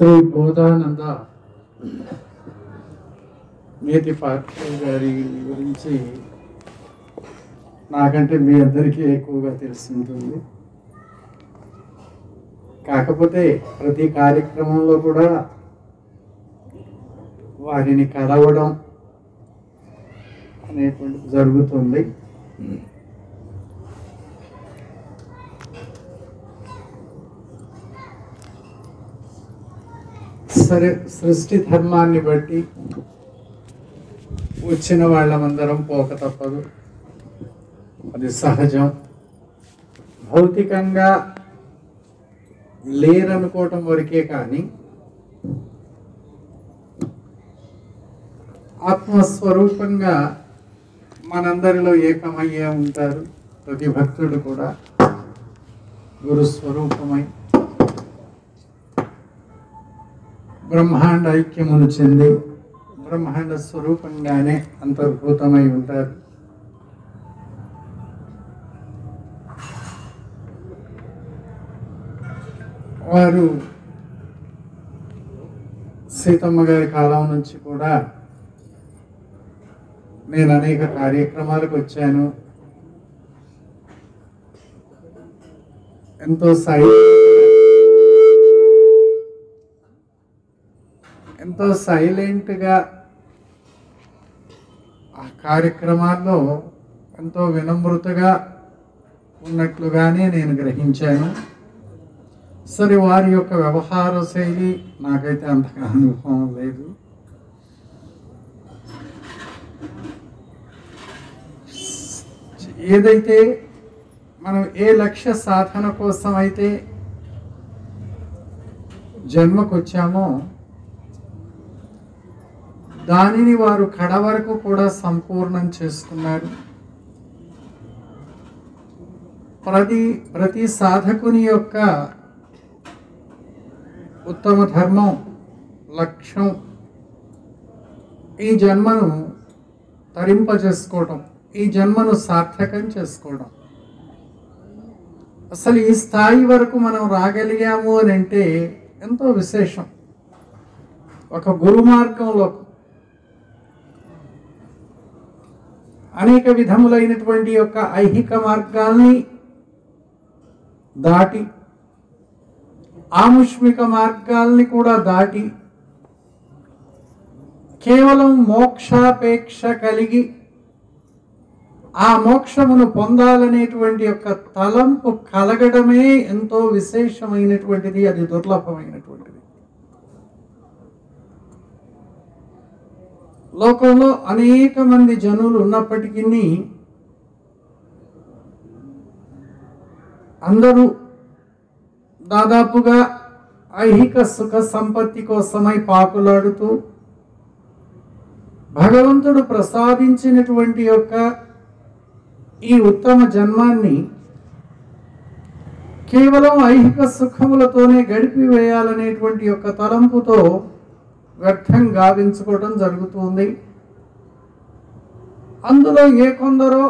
శ్రీ బోధానంద నేతి పాత్రుడు గారి గురించి నాకంటే మీ అందరికీ ఎక్కువగా తెలిసి ఉంటుంది. కాకపోతే ప్రతి కార్యక్రమంలో కూడా వారిని కలవడం అనేటువంటిది జరుగుతుంది. సరే, సృష్టి ధర్మాన్ని బట్టి వచ్చిన వాళ్ళమందరం పోక తప్పదు, అది సహజం. భౌతికంగా లేరనుకోవటం వరకే కానీ ఆత్మస్వరూపంగా మనందరిలో ఏకమయ్యే ఉంటారు. ప్రతి భక్తుడు కూడా గురుస్వరూపమై బ్రహ్మాండ ఐక్యమును చెంది బ్రహ్మాండ స్వరూపంగానే అంతర్భూతమై ఉంటారు. వారు సీతమ్మ గారి కాలం నుంచి కూడా నేను అనేక కార్యక్రమాలకు వచ్చాను. ఎంతో సైలెంట్గా ఆ కార్యక్రమాల్లో ఎంతో వినమ్రతగా ఉన్నట్లుగానే నేను గ్రహించాను. సరే, వారి యొక్క వ్యవహార శైలి నాకైతే అంతగా అనుభవం లేదు. ఏదైతే మనం ఏ లక్ష్య సాధన కోసం అయితే జన్మకొచ్చామో దానిని వారు కడ వరకు కూడా సంపూర్ణం చేసుకున్నారు. ప్రతి సాధకుని యొక్క ఉత్తమ ధర్మం, లక్ష్యం ఈ జన్మను తరింపజేసుకోవడం, ఈ జన్మను సార్థకం చేసుకోవడం. అసలు ఈ స్థాయి వరకు మనం రాగలిగాము అని అంటే ఎంతో విశేషం. ఒక గురు మార్గంలో అనేక విధములైనటువంటి యొక్క ఐహిక మార్గాల్ని దాటి ఆముష్మిక మార్గాల్ని కూడా దాటి కేవలం మోక్షాపేక్ష కలిగి ఆ మోక్షమును పొందాలనేటువంటి యొక్క తలంపు కలగడమే ఎంతో విశేషమైనటువంటిది, అది దుర్లభమైనటువంటిది. లోకంలో అనేక మంది జనులు ఉన్నప్పటికీ అందరూ దాదాపుగా ఐహిక సుఖ సంపత్తి కోసమై పాకులాడుతూ భగవంతుడు ప్రసాదించినటువంటి యొక్క ఈ ఉత్తమ జన్మాన్ని కేవలం ఐహిక సుఖములతోనే గడిపివేయాలనేటువంటి యొక్క తలంపుతో వ్యర్థం గావించుకోవడం జరుగుతుంది. అందులో ఏ కొందరో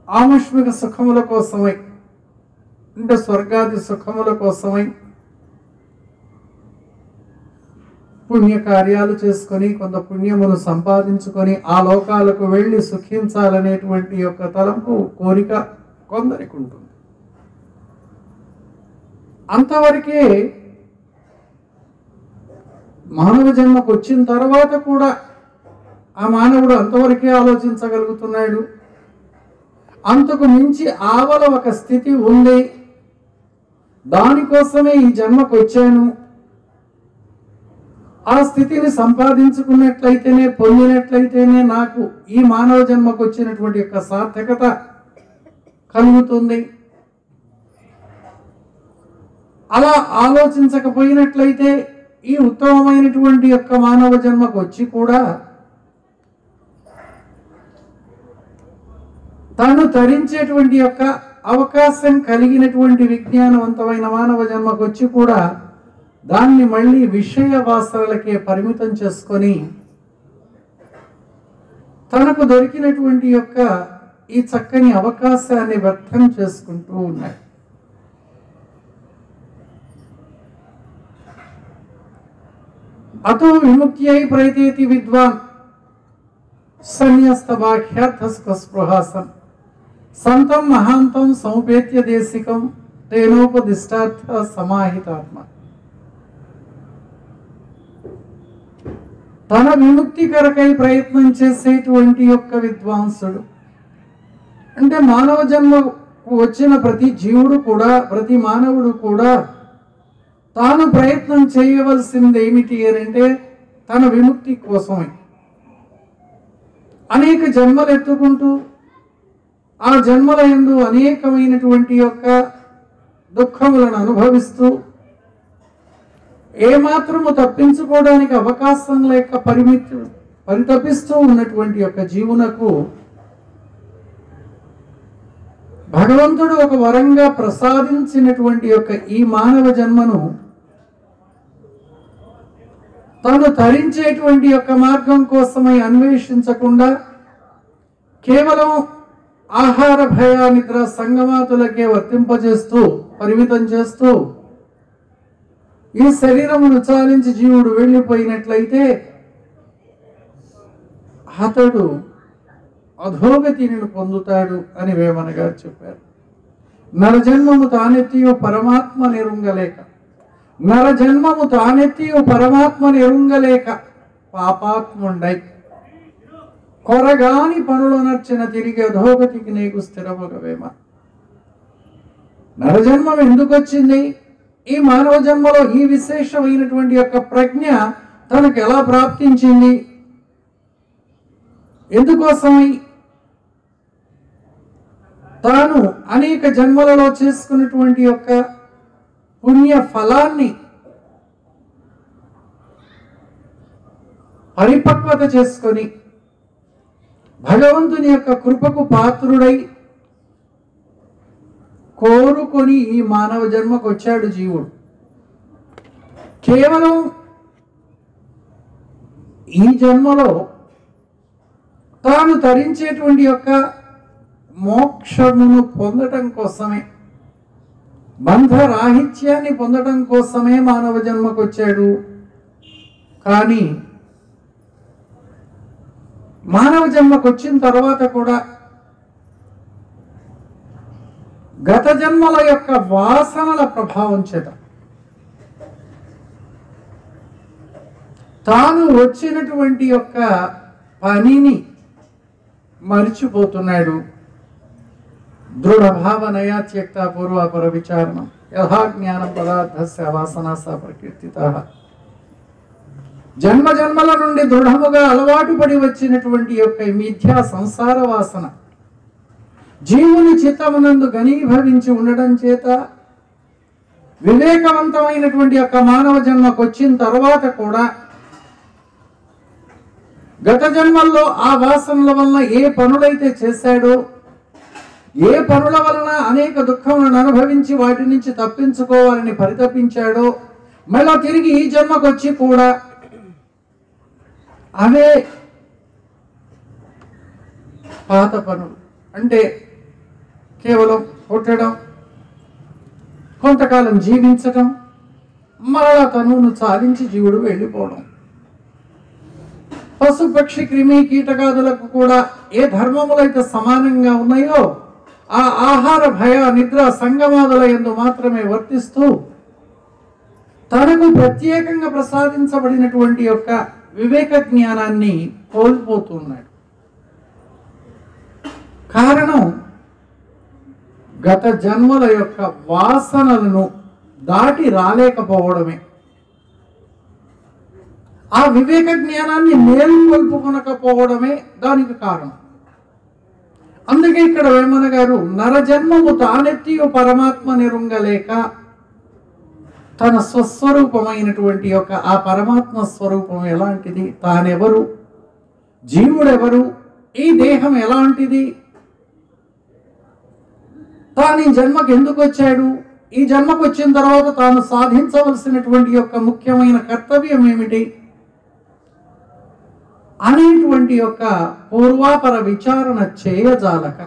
ఆముష్మిక సుఖముల కోసమై, అంటే స్వర్గాది సుఖముల కోసమై పుణ్యకార్యాలు చేసుకొని కొంత పుణ్యమును సంపాదించుకొని ఆ లోకాలకు వెళ్ళి సుఖించాలనేటువంటి యొక్క తలంపు, కోరిక కొందరికి ఉంటుంది. అంతవరకే మానవ జన్మకు వచ్చిన తర్వాత కూడా ఆ మానవుడు అంతవరకే ఆలోచించగలుగుతున్నాడు. అంతకు మించి ఆవల ఒక స్థితి ఉంది, దానికోసమే ఈ జన్మకు వచ్చాను, ఆ స్థితిని సంపాదించుకున్నట్లయితేనే, పొందినట్లయితేనే నాకు ఈ మానవ జన్మకు వచ్చినటువంటి యొక్క సార్థకత కలుగుతుంది. అలా ఆలోచించకపోయినట్లయితే ఈ ఉత్తమమైనటువంటి యొక్క మానవ జన్మకు వచ్చి కూడా తాను తరించేటువంటి యొక్క అవకాశం కలిగినటువంటి విజ్ఞానవంతమైన మానవ జన్మకు వచ్చి కూడా దాన్ని మళ్ళీ విషయ వాసనలకే పరిమితం చేసుకొని తనకు దొరికినటువంటి యొక్క ఈ చక్కని అవకాశాన్ని వ్యర్థం చేసుకుంటూ ఉన్నాయి. అతో విముక్త్యై ప్రయతేతి విద్వాన్ సన్యస్త బాహ్యార్థస్పృహాసం సంతం మహాంతం సముపేత్య దేశికం తేనోపదిష్టార్థ సమాహితాత్మ. తన విముక్తి కొరకై ప్రయత్నం చేసేటువంటి యొక్క విద్వాంసుడు అంటే మానవ జన్మకు వచ్చిన ప్రతి జీవుడు కూడా, ప్రతి మానవుడు కూడా తాను ప్రయత్నం చేయవలసింది ఏమిటి అంటే తన విముక్తి కోసమే. అనేక జన్మలు ఎత్తుకుంటూ ఆ జన్మల యందు అనేకమైనటువంటి యొక్క దుఃఖములను అనుభవిస్తూ ఏమాత్రము తప్పించుకోవడానికి అవకాశం లేక పరితపిస్తూ ఉన్నటువంటి యొక్క జీవునకు భగవంతుడు ఒక వరంగా ప్రసాదించినటువంటి యొక్క ఈ మానవ జన్మను తాను తరించేటువంటి యొక్క మార్గం కోసమై అన్వేషించకుండా కేవలం ఆహార భయ నిద్ర సంగమాతులకే వర్తింపజేస్తూ పరిమితం చేస్తూ ఈ శరీరమును చాలించి జీవుడు వెళ్ళిపోయినట్లయితే అతడు అధోగతిని పొందుతాడు అని వేమన గారు చెప్పారు. నరజన్మము తానెత్తియు పరమాత్మ నెరుంగలేక, నరజన్మము తానెత్తియు పరమాత్మ నెరుంగలేక పాపాత్ముండై కొరగాని పనులు నర్చిన తిరిగి అధోగతికి నీకు స్థిరమగవేమ. నరజన్మం ఎందుకు వచ్చింది? ఈ మానవ జన్మలో ఈ విశేషమైనటువంటి యొక్క ప్రజ్ఞ తనకు ఎలా ప్రాప్తించింది? ఎందుకోసమై? తాను అనేక జన్మలలో చేసుకున్నటువంటి యొక్క పుణ్య ఫలాన్ని పరిపక్వత చేసుకొని భగవంతుని యొక్క కృపకు పాత్రుడై కోరుకొని ఈ మానవ జన్మకు వచ్చాడు జీవుడు. కేవలం ఈ జన్మలో తాను తరించేటువంటి యొక్క మోక్షమును పొందటం కోసమే, బంధరాహిత్యాన్ని పొందటం కోసమే మానవ జన్మకు వచ్చాడు. కానీ మానవ జన్మకు వచ్చిన తర్వాత కూడా గత జన్మల యొక్క వాసనల ప్రభావం చేత తాను వచ్చినటువంటి యొక్క పనిని మరిచిపోతున్నాడు. దృఢ భావనయా త్యక్త పూర్వాపర విచారణం యథా జ్ఞానం పదార్థస్య వాసనా స ప్రకీర్తిత. జన్మ జన్మల నుండి దృఢముగా అలవాటు పడి వచ్చినటువంటి యొక్క మిథ్యా సంసార వాసన జీవుని చిత్తమునందు ఘనీభవించి ఉండడం చేత వివేకవంతమైనటువంటి యొక్క మానవ జన్మకు వచ్చిన తర్వాత కూడా గత జన్మల్లో ఆ వాసనల వలన ఏ పనులైతే చేశాడో, ఏ పనుల వలన అనేక దుఃఖములను అనుభవించి వాటి నుంచి తప్పించుకోవాలని పరితపించాడో, మళ్ళా తిరిగి ఈ జన్మకు వచ్చి కూడా అవే పాత పనులు అంటే కేవలం పుట్టడం, కొంతకాలం జీవించటం, మరలా తనువును చాలించి జీవుడు వెళ్ళిపోవడం. పశు పక్షి క్రిమి కీటకాదులకు కూడా ఏ ధర్మములైతే సమానంగా ఉన్నాయో ఆ ఆహార భయ నిద్ర సంగమాదుల యందు మాత్రమే వర్తిస్తూ తనకు ప్రత్యేకంగా ప్రసాదించబడినటువంటి యొక్క వివేక జ్ఞానాన్ని కోల్పోతున్నాడు. కారణం గత జన్మల యొక్క వాసనలను దాటి రాలేకపోవడమే. ఆ వివేక జ్ఞానాన్ని మేల్కొల్పుకొనకపోవడమే దానికి కారణం. అందుకే ఇక్కడ వేమన గారు నరజన్మము తానెత్తియు పరమాత్మ నెరుంగలేక తన స్వస్వరూపమైనటువంటి యొక్క ఆ పరమాత్మ స్వరూపం ఎలాంటిది, తానెవరు, జీవుడెవరు, ఈ దేహం ఎలాంటిది, తాను ఈ జన్మకు ఎందుకు వచ్చాడు, ఈ జన్మకు వచ్చిన తర్వాత తాను సాధించవలసినటువంటి యొక్క ముఖ్యమైన కర్తవ్యం ఏమిటి అనేటువంటి యొక్క పూర్వాపర విచారణ చేయజాలక,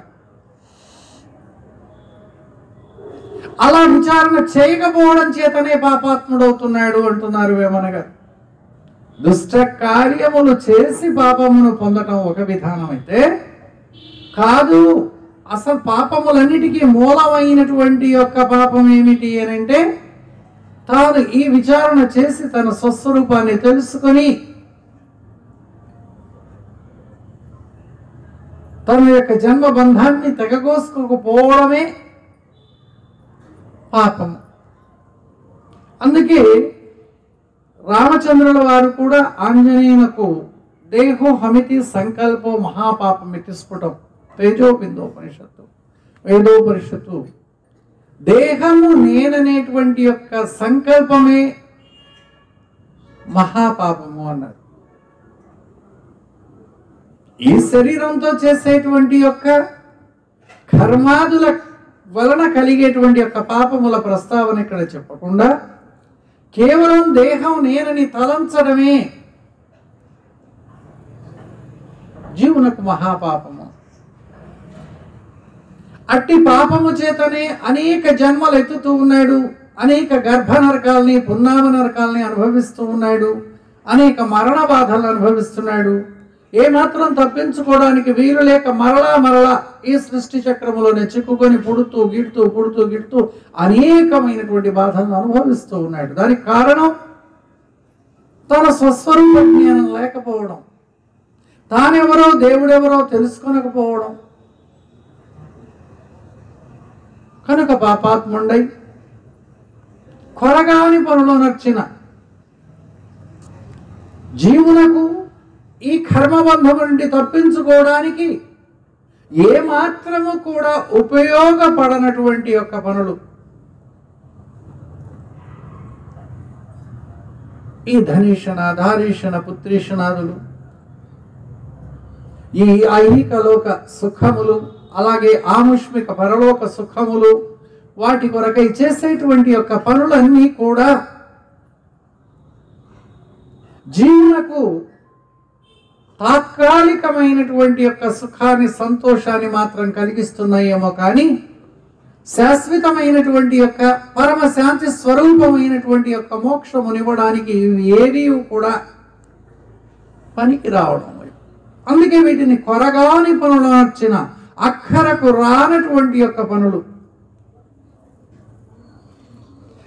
అలా విచారణ చేయకపోవడం చేతనే పాపాత్ముడవుతున్నాడు అంటున్నారు వేమన గారు. దుష్ట కార్యములు చేసి పాపమును పొందటం ఒక విధానం అయితే, కాదు అసలు పాపములన్నిటికీ మూలమైనటువంటి యొక్క పాపం ఏమిటి అని అంటే, తాను ఈ విచారణ చేసి తన స్వస్వరూపాన్ని తెలుసుకొని తన యొక్క జన్మబంధాన్ని తెగగోసుకోకపోవడమే పాపము. అందుకే రామచంద్రుల వారు కూడా ఆంజనేయునకు దేహో హమితి సంకల్పో మహాపాపమితి స్ఫుటం తేజోబిందోపనిషత్తు వేదోపనిషత్తు దేహము నేననేటువంటి యొక్క సంకల్పమే మహాపాపము అన్నారు. ఈ శరీరంతో చేసేటువంటి యొక్క కర్మాదుల వలన కలిగేటువంటి యొక్క పాపముల ప్రస్తావన ఇక్కడ చెప్పకుండా కేవలం దేహం నేనని తలంచడమే జీవునకు మహాపాపము. అట్టి పాపము చేతనే అనేక జన్మలు ఎత్తుతూ ఉన్నాడు, అనేక గర్భ నరకాలని పున్నామ నరకాలని అనుభవిస్తూ ఉన్నాడు, అనేక మరణ బాధలను అనుభవిస్తున్నాడు. ఏమాత్రం తప్పించుకోవడానికి వీలు లేక మరలా ఈ సృష్టి చక్రములోనే చిక్కుకొని పుడుతూ గిడుతూ అనేకమైనటువంటి బాధలను అనుభవిస్తూ ఉన్నాడు. దానికి కారణం తన స్వస్వరూప జ్ఞానం లేకపోవడం, తానెవరో దేవుడెవరో తెలుసుకొనకపోవడం. కనుక పాపాత్ముండై కొరగాని పనులు నర్చిన జీవులకు ఈ కర్మబంధం నుండి తప్పించుకోవడానికి ఏమాత్రము కూడా ఉపయోగపడనటువంటి యొక్క పనులు ఈ ధనీషణ ధారీషణ పుత్రీషణాదులు, ఈ ఐహికలోక సుఖములు, అలాగే ఆముష్మిక పరలోక సుఖములు, వాటి కొరకై చేసేటువంటి యొక్క పనులన్నీ కూడా జీవులకు తాత్కాలికమైనటువంటి యొక్క సుఖాన్ని సంతోషాన్ని మాత్రం కలిగిస్తున్నాయేమో కానీ శాశ్వతమైనటువంటి యొక్క పరమశాంతి స్వరూపమైనటువంటి యొక్క మోక్షమునివ్వడానికి ఏవీ కూడా పనికి రావడం. అందుకే వీటిని కొరగాని పనులు నచ్చిన అక్కరకు రానటువంటి యొక్క పనులు.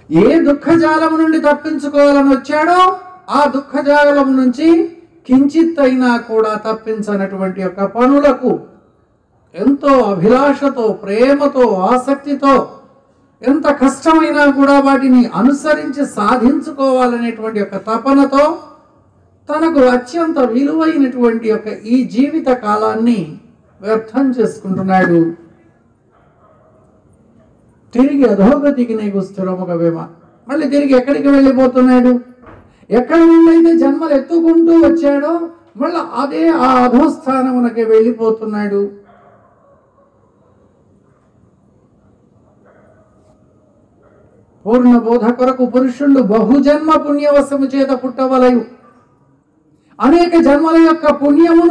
ఏ దుఃఖజాలము నుండి తప్పించుకోవాలని వచ్చాడో ఆ దుఃఖజాలము నుంచి కించిత్ అయినా కూడా తప్పించనటువంటి యొక్క పనులకు ఎంతో అభిలాషతో, ప్రేమతో, ఆసక్తితో, ఎంత కష్టమైనా కూడా వాటిని అనుసరించి సాధించుకోవాలనేటువంటి యొక్క తపనతో తనకు అత్యంత విలువైనటువంటి యొక్క ఈ జీవిత కాలాన్ని వ్యర్థం చేసుకుంటున్నాడు. తిరిగి అధోగతికి నీకు స్థిరముగవేమ. మళ్ళీ తిరిగి ఎక్కడికి వెళ్ళిపోతున్నాడు? ఎక్కడి నుండైతే జన్మలు ఎత్తుకుంటూ వచ్చాడో మళ్ళీ అదే ఆ అధోస్థానమునకి వెళ్ళిపోతున్నాడు. పూర్ణ బోధ కొరకు పురుషులు బహుజన్మ పుణ్యవశము చేత పుట్టవలయు. అనేక జన్మల యొక్క పుణ్యము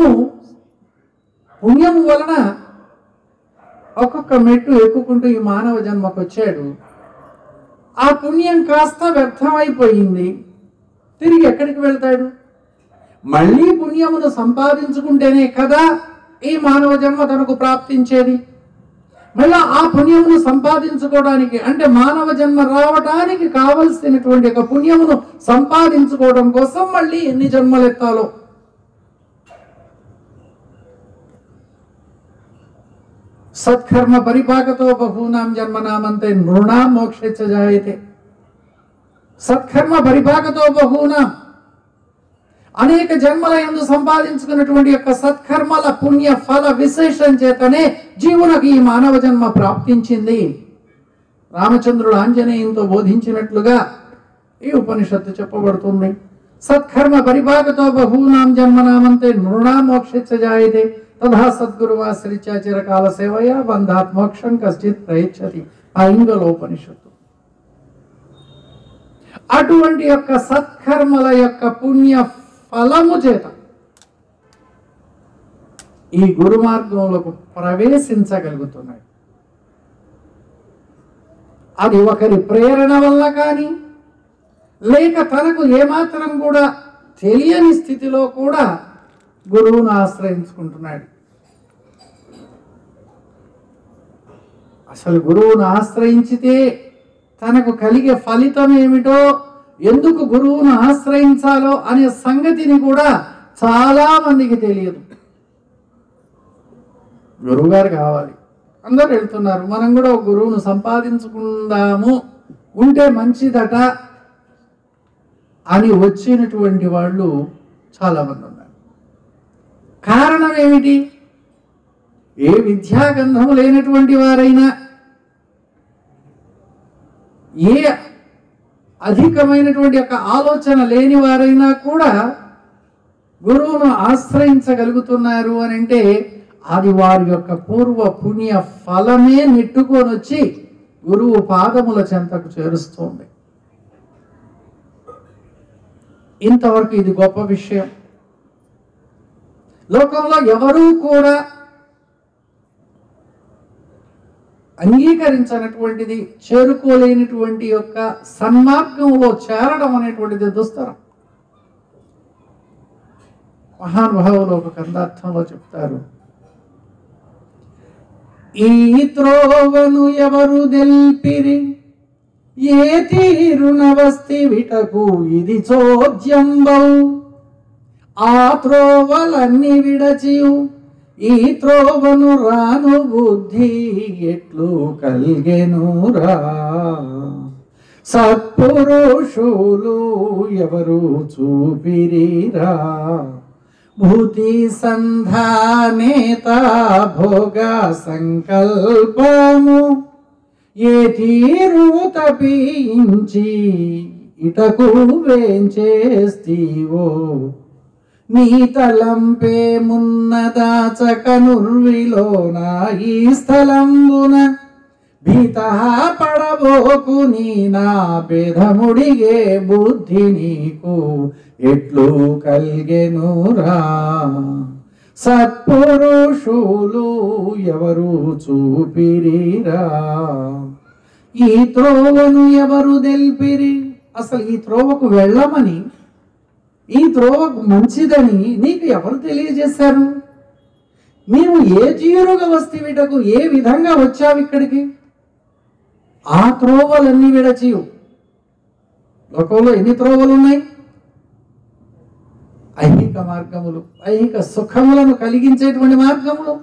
వలన ఒక్కొక్క మెట్టు ఎక్కుకుంటూ ఈ మానవ జన్మకు వచ్చాడు. ఆ పుణ్యం కాస్త వ్యర్థమైపోయింది. తిరిగి ఎక్కడికి వెళ్తాడు? మళ్ళీ పుణ్యమును సంపాదించుకుంటేనే కదా ఈ మానవ జన్మ తనకు ప్రాప్తించేది. మళ్ళీ ఆ పుణ్యమును సంపాదించుకోవడానికి అంటే మానవ జన్మ రావడానికి కావలసినటువంటి ఒక పుణ్యమును సంపాదించుకోవడం కోసం మళ్ళీ ఎన్ని జన్మలు ఎత్తాలో. సత్కర్మ పరిపాకతో బహూనాం జన్మనామంతే నృణాం మోక్షేచ్చ జాయతే. సత్కర్మ పరిపాకతో బహూనాం, అనేక జన్మల యందు సంపాదించుకున్నటువంటి యొక్క సత్కర్మల పుణ్య ఫల విశేషం చేతనే జీవునకు ఈ మానవ జన్మ ప్రాప్తించింది. రామచంద్రుడు ఆంజనేయంతో బోధించినట్లుగా ఈ ఉపనిషత్తు చెప్పబడుతుంది. సత్కర్మ పరిపాకతో బహూనాం జన్మనామంతే నృణాం మోక్షేచ్చ జాయతే తథా సద్గురువాశ్రిత్య చిరకాల సేవయా బంధాత్ మోక్షం కశ్చిత్ ప్రయచ్చతి. ఆ ఇంగలోపనిషత్తు. అటువంటి యొక్క సత్కర్మల యొక్క పుణ్య ఫలము చేత ఈ గురు మార్గంలోకి ప్రవేశించగలుగుతున్నాడు. అది ఒకరి ప్రేరణ వల్ల కానీ లేక తనకు ఏమాత్రం కూడా తెలియని స్థితిలో కూడా గురువును ఆశ్రయించుకుంటున్నాడు. అసలు గురువును ఆశ్రయించితే తనకు కలిగే ఫలితం ఏమిటో, ఎందుకు గురువును ఆశ్రయించాలో అనే సంగతిని కూడా చాలా మందికి తెలియదు. గురువుగారు కావాలి, అందరూ వెళ్తున్నారు, మనం కూడా ఒక గురువును సంపాదించుకుందాము, ఉంటే మంచిదట అని వచ్చినటువంటి వాళ్ళు చాలామంది ఉన్నారు. కారణం ఏమిటి? ఏ విద్యాగంధము లేనటువంటి వారైనా, ఏ అధికమైనటువంటి యొక్క ఆలోచన లేని వారైనా కూడా గురువును ఆశ్రయించగలుగుతున్నారు అని అంటే అది వారి యొక్క పూర్వ పుణ్య ఫలమే నెట్టుకొని వచ్చి గురువు పాదముల చెంతకు చేరుస్తుంది. ఇంతవరకు ఇది గొప్ప విషయం. లోకంలో ఎవరూ కూడా అంగీకరించినటువంటిది, చేరుకోలేనటువంటి యొక్క సన్మార్గంలో చేరడం అనేటువంటిది దుస్తరం. మహానుభావులు ఒక కందార్థంలో చెప్తారు, ఈ త్రోవను ఎవరు దెల్పిరి, ఏ తీరునవస్తి విటకు ఇది చోద్యంబౌ, ఆ త్రోవలన్నీ విడచియు ఈ త్రోవను రాను బుద్ధి ఎట్లు కల్గెనురా, సత్పురుషులు ఎవరు చూపిరిరా, భూతి సంధానేత భోగ సంకల్పము ఏ తీరు తపించి ఇటకు వేంచేస్తివో, నీ తలంపే మున్నదాచకనుర్విలోన ఈ స్థలంబున భీత పడబోకు నీ నా భేదముడిగే బుద్ధి నీకు ఎట్లు కల్గెనురా, సత్పురుషులు ఎవరు చూపిరిరా, ఈ త్రోవను ఎవరు దెల్పిరి. అసలు ఈ త్రోవకు వెళ్ళమని, ఈ త్రోవకు మంచిదని నీకు ఎవరు తెలియజేశారు? నీవు ఏ తీరుగా వస్తివిటకు, ఏ విధంగా వచ్చావు ఇక్కడికి? ఆ త్రోవలన్నీ విడచియు. లోకంలో ఎన్ని త్రోవలు ఉన్నాయి? ఐహిక మార్గములు, ఐహిక సుఖములను కలిగించేటువంటి మార్గములు,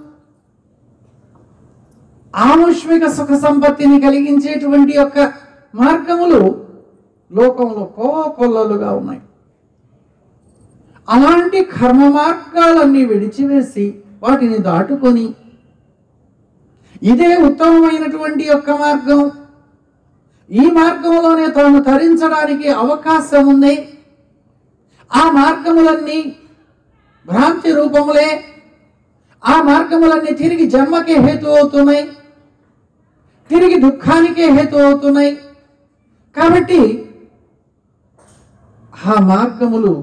ఆముష్మిక సుఖ సంపత్తిని కలిగించేటువంటి యొక్క మార్గములు లోకంలో కోకొల్లలుగా ఉన్నాయి. అలాంటి కర్మ మార్గాలన్నీ విడిచివేసి వాటిని దాటుకొని ఇదే ఉత్తమమైనటువంటి యొక్క మార్గం, ఈ మార్గంలోనే తాను తరించడానికి అవకాశం ఉంది, ఆ మార్గములన్నీ భ్రాంతి రూపములే, ఆ మార్గములన్నీ తిరిగి జన్మకే హేతు అవుతున్నాయి, తిరిగి దుఃఖానికే హేతు అవుతున్నాయి. కాబట్టి ఆ మార్గములు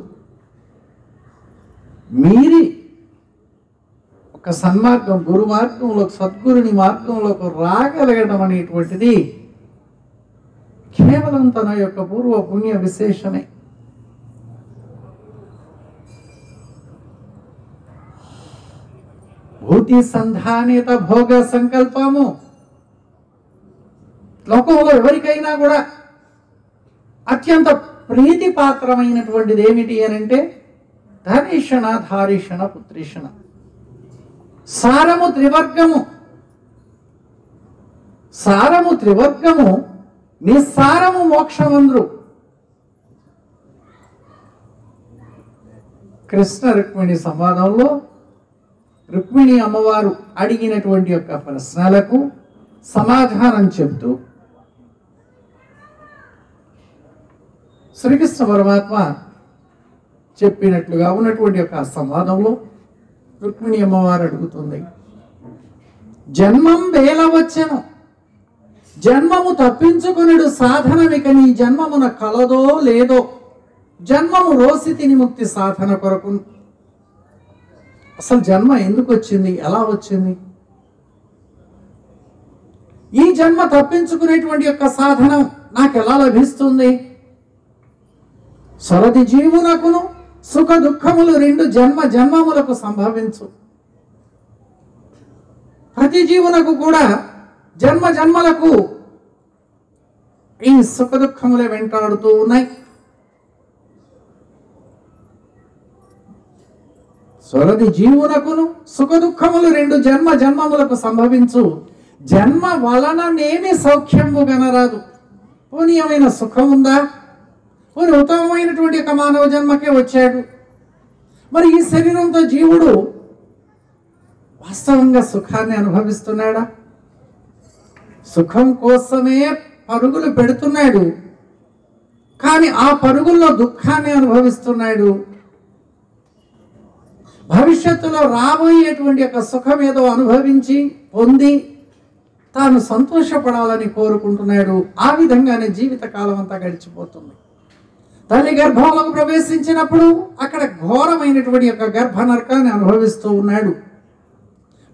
మీరి ఒక సన్మార్గం, గురు మార్గంలో, సద్గురుని మార్గంలోకి రాగలగడం అనేటువంటిది కేవలం తన యొక్క పూర్వ పుణ్య విశేషమే. భూతి సంధానేత భోగ సంకల్పము. లోకంలో ఎవరికైనా కూడా అత్యంత ప్రీతిపాత్రమైనటువంటిది ఏమిటి అని అంటే ధనిషణ, ధారిషణ, పుత్రిషణ. సారము త్రివర్గము, సారము త్రివర్గము, నిస్సారము మోక్షమంద్రు. కృష్ణ రుక్మిణి సంవాదంలో రుక్మిణి అమ్మవారు అడిగినటువంటి యొక్క ప్రశ్నలకు సమాధానం చెప్తూ శ్రీకృష్ణ పరమాత్మ చెప్పినట్లుగా ఉన్నటువంటి యొక్క సంవాదంలో రుక్మిణి అమ్మవారు అడుగుతుంది, జన్మం వేల వచ్చెను, జన్మము తప్పించుకునేడు సాధనమిక నీ జన్మమున కలదో లేదో, జన్మము రోసితిని ముక్తి సాధన కొరకు. అసలు జన్మ ఎందుకు వచ్చింది, ఎలా వచ్చింది? ఈ జన్మ తప్పించుకునేటువంటి యొక్క సాధనం నాకు ఎలా లభిస్తుంది? సరది జీవునకును సుఖ దుఃఖములు రెండు జన్మ జన్మములకు సంభవించు. ప్రతి జీవునకు కూడా జన్మ జన్మలకు ఈ సుఖ దుఃఖములే వెంటాడుతూ ఉన్నాయి. స్వరది జీవునకును సుఖ దుఃఖములు రెండు జన్మ జన్మములకు సంభవించు. జన్మ వలననేమి సౌఖ్యము గనరాదు. పోనీ ఏమైనా సుఖం ఉందా? పోనీ ఉత్తమమైనటువంటి ఒక మానవ జన్మకే వచ్చాడు. మరి ఈ శరీరంతో జీవుడు వాస్తవంగా సుఖాన్ని అనుభవిస్తున్నాడా? సుఖం కోసమే పరుగులు పెడుతున్నాడు, కానీ ఆ పరుగుల్లో దుఃఖాన్ని అనుభవిస్తున్నాడు. భవిష్యత్తులో రాబోయేటువంటి ఒక సుఖం ఏదో అనుభవించి పొంది తాను సంతోషపడాలని కోరుకుంటున్నాడు. ఆ విధంగానే జీవితకాలం అంతా గడిచిపోతుంది. తల్లి గర్భంలోకి ప్రవేశించినప్పుడు అక్కడ ఘోరమైనటువంటి యొక్క గర్భ నరకాన్ని అనుభవిస్తూ ఉన్నాడు.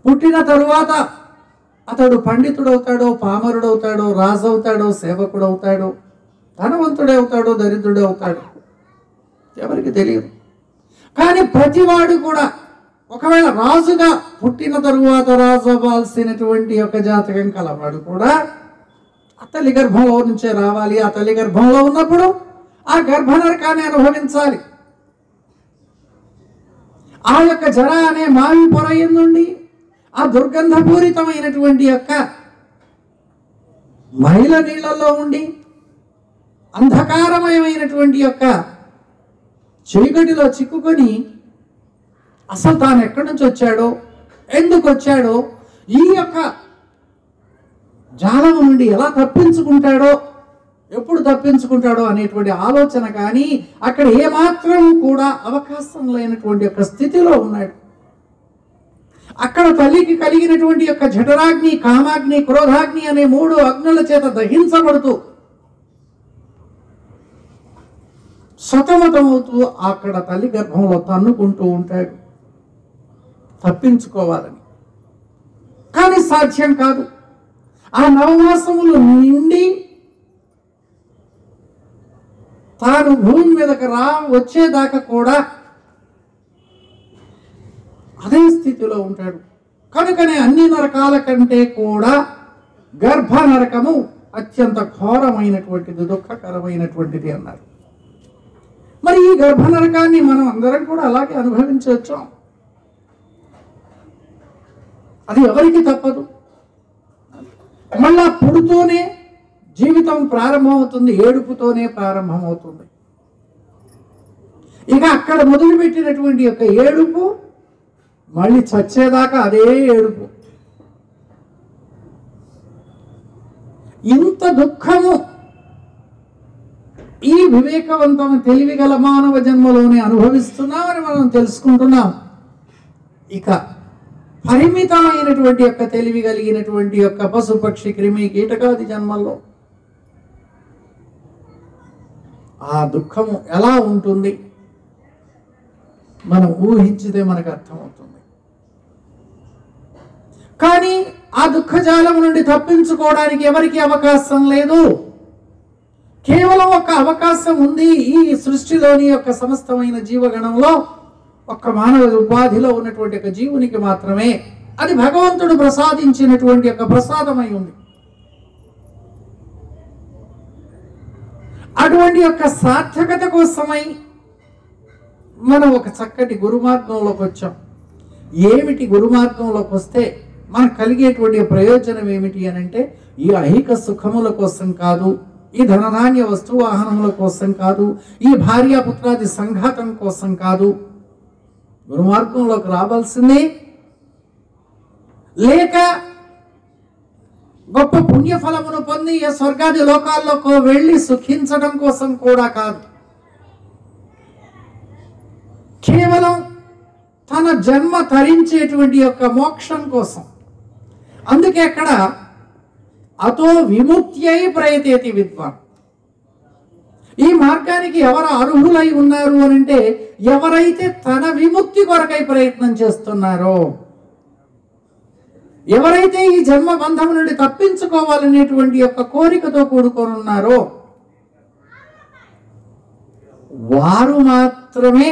పుట్టిన తరువాత అతడు పండితుడవుతాడో, పామరుడవుతాడో, రాజవుతాడో, సేవకుడవుతాడో, ధనవంతుడే అవుతాడో, దరిద్రుడే అవుతాడు, ఎవరికి తెలియదు. కానీ ప్రతివాడు కూడా ఒకవేళ రాజుగా పుట్టిన తరువాత రాజు అవ్వాల్సినటువంటి యొక్క జాతకం కలవాడు కూడా ఆ తల్లి గర్భంలో నుంచే రావాలి. ఆ తల్లి గర్భంలో ఉన్నప్పుడు ఆ గర్భ నరకాన్ని అనుభవించాలి. ఆ యొక్క జర అనే మావి పొర నుండి ఆ దుర్గంధపూరితమైనటువంటి యొక్క మైల నీళ్ళల్లో ఉండి అంధకారమయమైనటువంటి యొక్క చీకటిలో చిక్కుకొని అసలు తాను ఎక్కడి నుంచి వచ్చాడో, ఎందుకు వచ్చాడో, ఈ యొక్క జాలం నుండి ఎలా తప్పించుకుంటాడో, ఎప్పుడు తప్పించుకుంటాడో అనేటువంటి ఆలోచన కానీ అక్కడ ఏమాత్రం కూడా అవకాశం లేనటువంటి యొక్క స్థితిలో ఉన్నాడు. అక్కడ తల్లికి కలిగినటువంటి యొక్క జఠరాగ్ని, కామాగ్ని, క్రోధాగ్ని అనే 3 అగ్నుల చేత దహించబడుతూ సతమతమవుతూ అక్కడ తల్లి గర్భంలో తన్నుకుంటూ ఉంటాడు తప్పించుకోవాలని. కానీ సాధ్యం కాదు. ఆ 9 మాసములు నిండి తాను భూమి మీదకి వచ్చేదాకా కూడా అదే స్థితిలో ఉంటాడు. కనుకనే అన్ని నరకాల కంటే కూడా గర్భ నరకము అత్యంత ఘోరమైనటువంటిది, దుఃఖకరమైనటువంటిది అన్నారు. మరి ఈ గర్భ నరకాన్ని మనం అందరం కూడా అలాగే అనుభవించవచ్చు. అది ఎవరికి తప్పదు. మళ్ళా పుడుతూనే జీవితం ప్రారంభమవుతుంది, ఏడుపుతోనే ప్రారంభమవుతుంది. ఇక అక్కడ మొదలుపెట్టినటువంటి యొక్క ఏడుపు మళ్ళీ చచ్చేదాకా అదే ఏడుపు. ఇంత దుఃఖము ఈ వివేకవంతమైన తెలివిగల మానవ జన్మలోనే అనుభవిస్తున్నామని మనం తెలుసుకుంటున్నాం. ఇక పరిమితమైనటువంటి యొక్క తెలివి కలిగినటువంటి యొక్క పశుపక్షి క్రిమి కీటకాది జన్మల్లో ఆ దుఃఖము ఎలా ఉంటుంది మనం ఊహించితే మనకు అర్థమవుతుంది. కానీ ఆ దుఃఖజాలం నుండి తప్పించుకోవడానికి ఎవరికి అవకాశం లేదు. కేవలం ఒక అవకాశం ఉంది ఈ సృష్టిలోని యొక్క సమస్తమైన జీవగణంలో, ఒక్క మానవ ఉపాధిలో ఉన్నటువంటి ఒక జీవునికి మాత్రమే. అది భగవంతుడు ప్రసాదించినటువంటి యొక్క ప్రసాదమై ఉంది. అటువంటి యొక్క సార్థకత కోసమై మనం ఒక చక్కటి గురుమార్గంలోకి వచ్చాం. ఏమిటి గురుమార్గంలోకి వస్తే మనకు కలిగేటువంటి ప్రయోజనం ఏమిటి అని అంటే, ఈ ఐహిక సుఖముల కోసం కాదు, ఈ ధనధాన్య వస్తువాహనముల కోసం కాదు, ఈ భార్యాపుత్రాది సంఘాతం కోసం కాదు. గురుమార్గంలోకి రావాల్సిందే. లేక గొప్ప పుణ్యఫలమును పొంది ఈ స్వర్గాది లోకాల్లోకి వెళ్ళి సుఖించడం కోసం కూడా కాదు. కేవలం తన జన్మ తరించేటువంటి యొక్క మోక్షం కోసం. అందుకే అక్కడ అతో విముక్త్యై ప్రయతేతి విద్వాన్. ఈ మార్గానికి ఎవరు అర్హులై ఉన్నారు అని అంటే, ఎవరైతే తన విముక్తి కొరకై ప్రయత్నం చేస్తున్నారో, ఎవరైతే ఈ జన్మ బంధం నుండి తప్పించుకోవాలనేటువంటి యొక్క కోరికతో కూడుకొని ఉన్నారో వారు మాత్రమే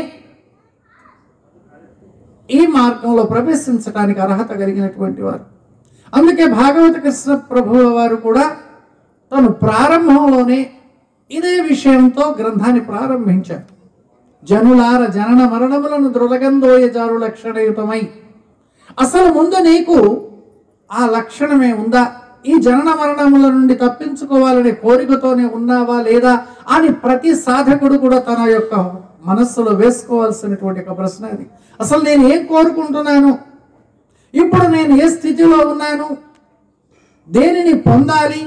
ఈ మార్గంలో ప్రవేశించడానికి అర్హత కలిగినటువంటి వారు. అందుకే భాగవత కృష్ణ ప్రభువుల వారు కూడా తను ప్రారంభంలోనే ఇదే విషయంతో గ్రంథాన్ని ప్రారంభించారు. జనులార జనన మరణములను దృఢగంధోయ జారు లక్షణయుతమై, అసలు ముందు నీకు ఆ లక్షణమే ఉందా, ఈ జనన మరణముల నుండి తప్పించుకోవాలనే కోరికతోనే ఉన్నావా లేదా అని ప్రతి సాధకుడు కూడా తన యొక్క మనస్సులో వేసుకోవాల్సినటువంటి ఒక ప్రశ్న అది. అసలు నేను ఏం కోరుకుంటున్నాను, ఇప్పుడు నేను ఏ స్థితిలో ఉన్నాను, దేనిని పొందాలి,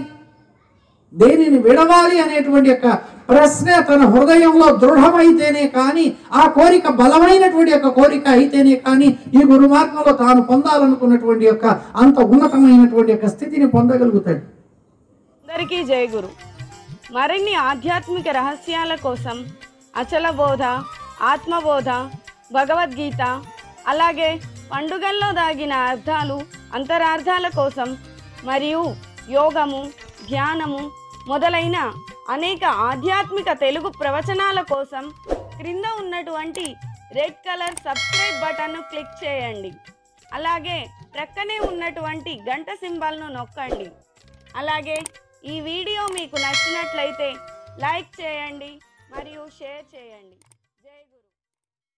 దేనిని విడవాలి అనేటువంటి యొక్క ప్రశ్న తన హృదయంలో దృఢమైతేనే కానీ, ఆ కోరిక బలమైనటువంటి యొక్క కోరిక అయితేనే కానీ ఈ గురు మార్గంలో తాను పొందాలనుకున్నటువంటి యొక్క అంత ఉన్నతమైనటువంటి యొక్క స్థితిని పొందగలుగుతాడు. అందరికీ జయ గురు. మరిన్ని ఆధ్యాత్మిక రహస్యాల కోసం అచల బోధ, ఆత్మబోధ, భగవద్గీత, అలాగే పండుగల్లో దాగిన అర్థాలు, అంతరార్థాల కోసం మరియు యోగము, ధ్యానము మొదలైన అనేక ఆధ్యాత్మిక తెలుగు ప్రవచనాల కోసం క్రింద ఉన్నటువంటి రెడ్ కలర్ సబ్స్క్రైబ్ బటన్ను క్లిక్ చేయండి. అలాగే ప్రక్కనే ఉన్నటువంటి గంట సింబల్ను నొక్కండి. అలాగే ఈ వీడియో మీకు నచ్చినట్లయితే లైక్ చేయండి మరియు షేర్ చేయండి.